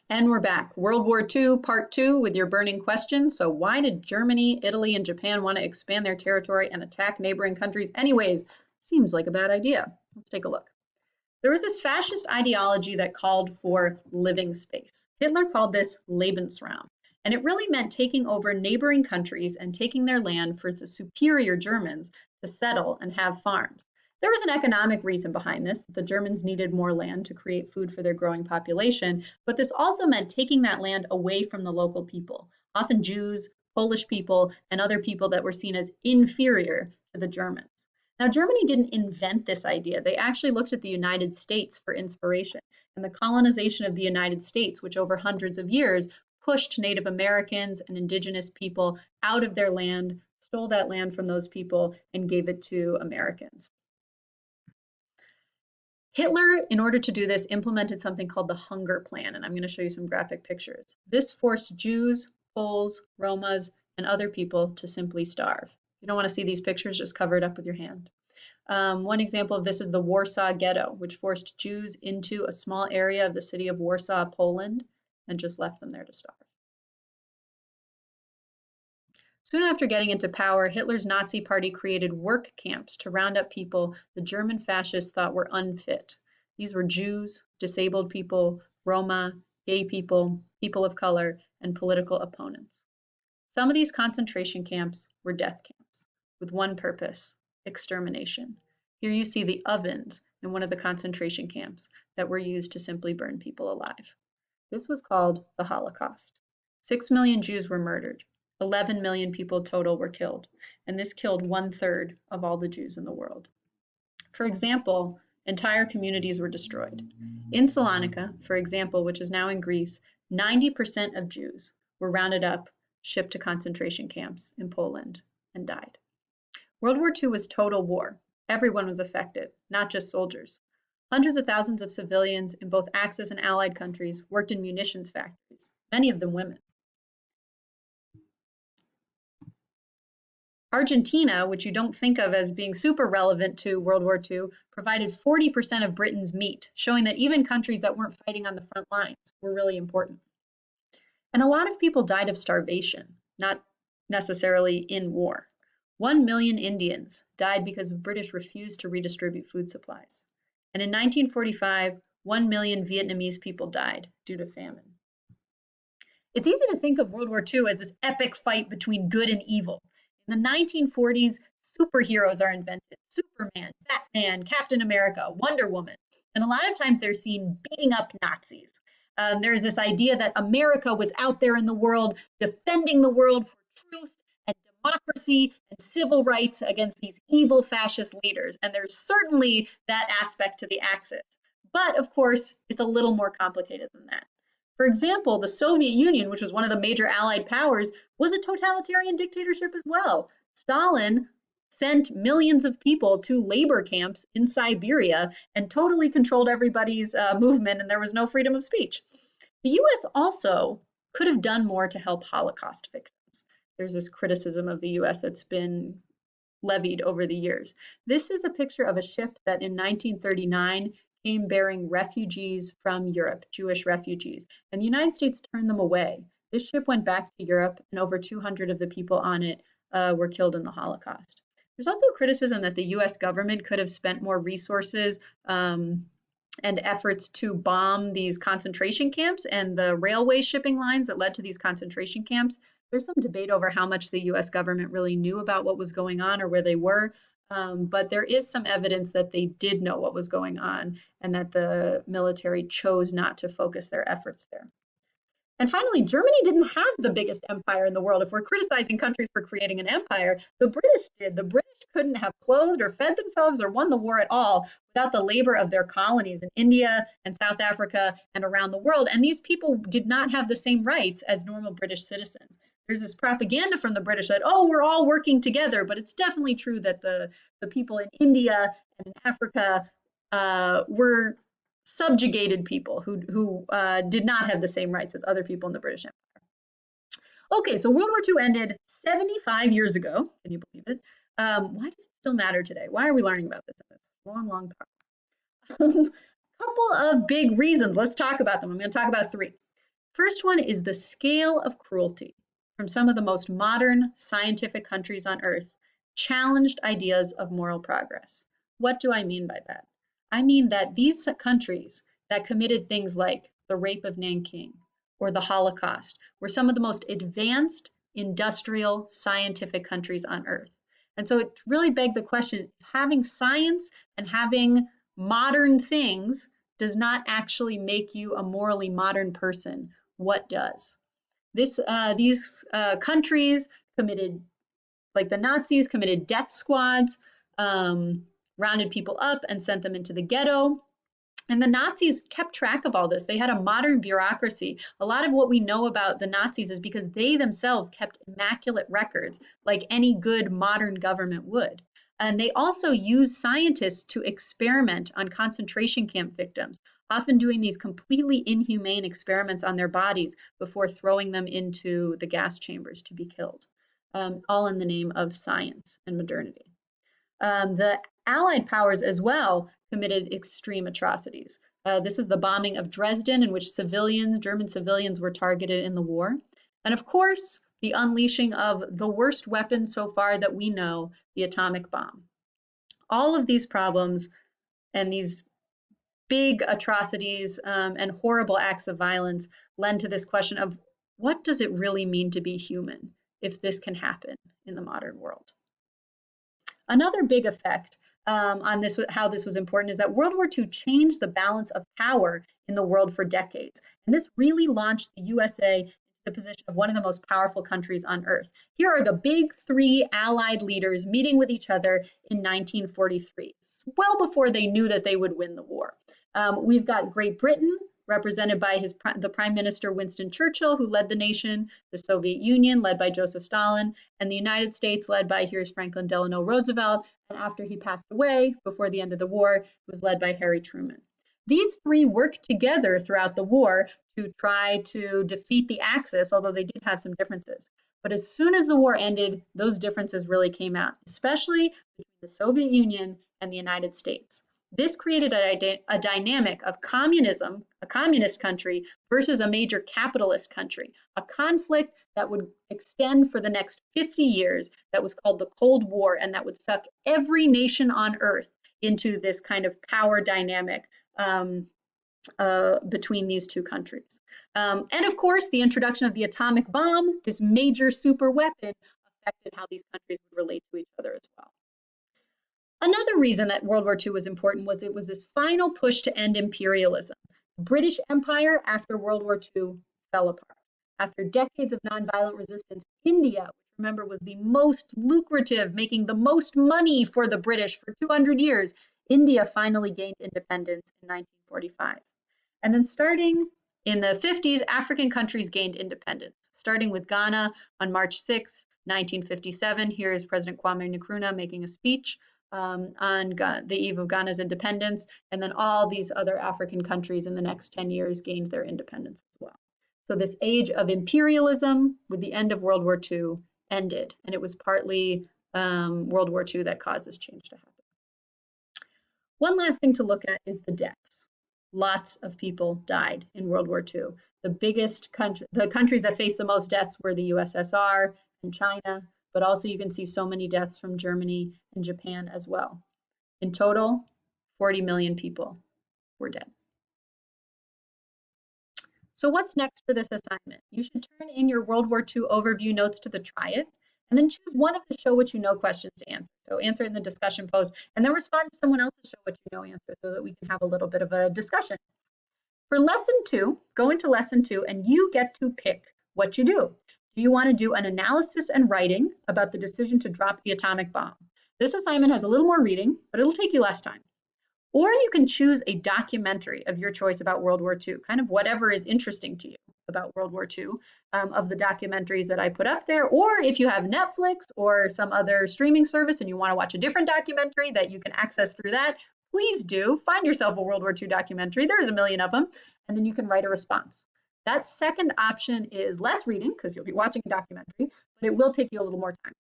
And we're back. World War II, Part 2, with your burning question. So, why did Germany, Italy, and Japan want to expand their territory and attack neighboring countries anyways? Seems like a bad idea. Let's take a look. There was this fascist ideology that called for living space. Hitler called this Lebensraum, and it really meant taking over neighboring countries and taking their land for the superior Germans to settle and have farms. There was an economic reason behind this. The Germans needed more land to create food for their growing population, but this also meant taking that land away from the local people, often Jews, Polish people, and other people that were seen as inferior to the Germans. Now, Germany didn't invent this idea. They actually looked at the United States for inspiration, and the colonization of the United States, which over hundreds of years pushed Native Americans and indigenous people out of their land, stole that land from those people, and gave it to Americans. Hitler, in order to do this, implemented something called the Hunger Plan, and I'm going to show you some graphic pictures. This forced Jews, Poles, Romas, and other people to simply starve. If you don't want to see these pictures, just cover it up with your hand. One example of this is the Warsaw Ghetto, which forced Jews into a small area of the city of Warsaw, Poland, and just left them there to starve. Soon after getting into power, Hitler's Nazi party created work camps to round up people the German fascists thought were unfit. These were Jews, disabled people, Roma, gay people, people of color, and political opponents. Some of these concentration camps were death camps with one purpose: extermination. Here you see the ovens in one of the concentration camps that were used to simply burn people alive. This was called the Holocaust. 6 million Jews were murdered. 11 million people total were killed, and this killed 1/3 of all the Jews in the world. For example, entire communities were destroyed. In Salonika, for example, which is now in Greece, 90% of Jews were rounded up, shipped to concentration camps in Poland, and died. World War II was total war. Everyone was affected, not just soldiers. Hundreds of thousands of civilians in both Axis and Allied countries worked in munitions factories, many of them women. Argentina, which you don't think of as being super relevant to World War II, provided 40% of Britain's meat, showing that even countries that weren't fighting on the front lines were really important. And a lot of people died of starvation, not necessarily in war. 1 million Indians died because the British refused to redistribute food supplies. And in 1945, 1 million Vietnamese people died due to famine. It's easy to think of World War II as this epic fight between good and evil. In the 1940s, superheroes are invented: Superman, Batman, Captain America, Wonder Woman. And a lot of times they're seen beating up Nazis. There's this idea that America was out there in the world defending the world for truth and democracy and civil rights against these evil fascist leaders. And there's certainly that aspect to the Axis. But of course, it's a little more complicated than that. For example, the Soviet Union, which was one of the major Allied powers, was a totalitarian dictatorship as well. Stalin sent millions of people to labor camps in Siberia and totally controlled everybody's movement, and there was no freedom of speech. The US also could have done more to help Holocaust victims. There's this criticism of the US that's been levied over the years. This is a picture of a ship that in 1939 came bearing refugees from Europe, Jewish refugees, and the United States turned them away. This ship went back to Europe, and over 200 of the people on it were killed in the Holocaust. There's also criticism that the US government could have spent more resources and efforts to bomb these concentration camps and the railway shipping lines that led to these concentration camps. There's some debate over how much the US government really knew about what was going on or where they were. But there is some evidence that they did know what was going on and that the military chose not to focus their efforts there. And finally, Germany didn't have the biggest empire in the world. If we're criticizing countries for creating an empire, the British did. The British couldn't have clothed or fed themselves or won the war at all without the labor of their colonies in India and South Africa and around the world. And these people did not have the same rights as normal British citizens. There's this propaganda from the British that, oh, we're all working together, but it's definitely true that the people in India and in Africa were subjugated people who did not have the same rights as other people in the British Empire. Okay, so World War II ended 75 years ago. Can you believe it? Why does it still matter today? Why are we learning about this in this long, long talk? Couple of big reasons. Let's talk about them. I'm going to talk about three. First one is the scale of cruelty from some of the most modern scientific countries on Earth challenged ideas of moral progress. What do I mean by that? I mean that these countries that committed things like the rape of Nanking or the Holocaust were some of the most advanced industrial scientific countries on Earth. And so it really begged the question, having science and having modern things does not actually make you a morally modern person. What does? These countries committed, like the Nazis, committed death squads, rounded people up and sent them into the ghetto. And the Nazis kept track of all this. They had a modern bureaucracy. A lot of what we know about the Nazis is because they themselves kept immaculate records, like any good modern government would. And they also used scientists to experiment on concentration camp victims, often doing these completely inhumane experiments on their bodies before throwing them into the gas chambers to be killed, all in the name of science and modernity. The Allied powers as well committed extreme atrocities. This is the bombing of Dresden, in which German civilians were targeted in the war. And of course, the unleashing of the worst weapon so far that we know, the atomic bomb. All of these problems and these big atrocities and horrible acts of violence lend to this question of what does it really mean to be human if this can happen in the modern world? Another big effect on this, how this was important, is that World War II changed the balance of power in the world for decades. And this really launched the USA into the position of one of the most powerful countries on Earth. Here are the big three Allied leaders meeting with each other in 1943, well before they knew that they would win the war. We've got Great Britain, represented by the Prime Minister Winston Churchill, who led the nation, the Soviet Union, led by Joseph Stalin, and the United States, led by, here's Franklin Delano Roosevelt, and after he passed away, before the end of the war, it was led by Harry Truman. These three worked together throughout the war to try to defeat the Axis, although they did have some differences. But as soon as the war ended, those differences really came out, especially between the Soviet Union and the United States. This created a dynamic of communism, a communist country, versus a major capitalist country, a conflict that would extend for the next 50 years that was called the Cold War, and that would suck every nation on Earth into this kind of power dynamic between these two countries. And of course, the introduction of the atomic bomb, this major super weapon, affected how these countries would relate to each other as well. Another reason that World War II was important was it was this final push to end imperialism. The British Empire, after World War II, fell apart. After decades of nonviolent resistance, India, which remember was the most lucrative, making the most money for the British for 200 years, India finally gained independence in 1945. And then starting in the 50s, African countries gained independence, starting with Ghana on March 6, 1957. Here is President Kwame Nkrumah making a speech on the eve of Ghana's independence, and then all these other African countries in the next 10 years gained their independence as well. So this age of imperialism with the end of World War II ended, and it was partly World War II that caused this change to happen. One last thing to look at is the deaths. Lots of people died in World War II. The countries that faced the most deaths were the USSR and China, but also you can see so many deaths from Germany and Japan as well. In total, 40 million people were dead. So what's next for this assignment? You should turn in your World War II overview notes to the Try It, and then choose one of the Show What You Know questions to answer. So answer it in the discussion post, and then respond to someone else's Show What You Know answer so that we can have a little bit of a discussion. For lesson 2, go into lesson 2, and you get to pick what you do. Do you want to do an analysis and writing about the decision to drop the atomic bomb? This assignment has a little more reading, but it'll take you less time. Or you can choose a documentary of your choice about World War II, kind of whatever is interesting to you about World War II, of the documentaries that I put up there. Or if you have Netflix or some other streaming service and you want to watch a different documentary that you can access through that, please do. Find yourself a World War II documentary. There's a million of them, and then you can write a response. That second option is less reading because you'll be watching a documentary, but it will take you a little more time.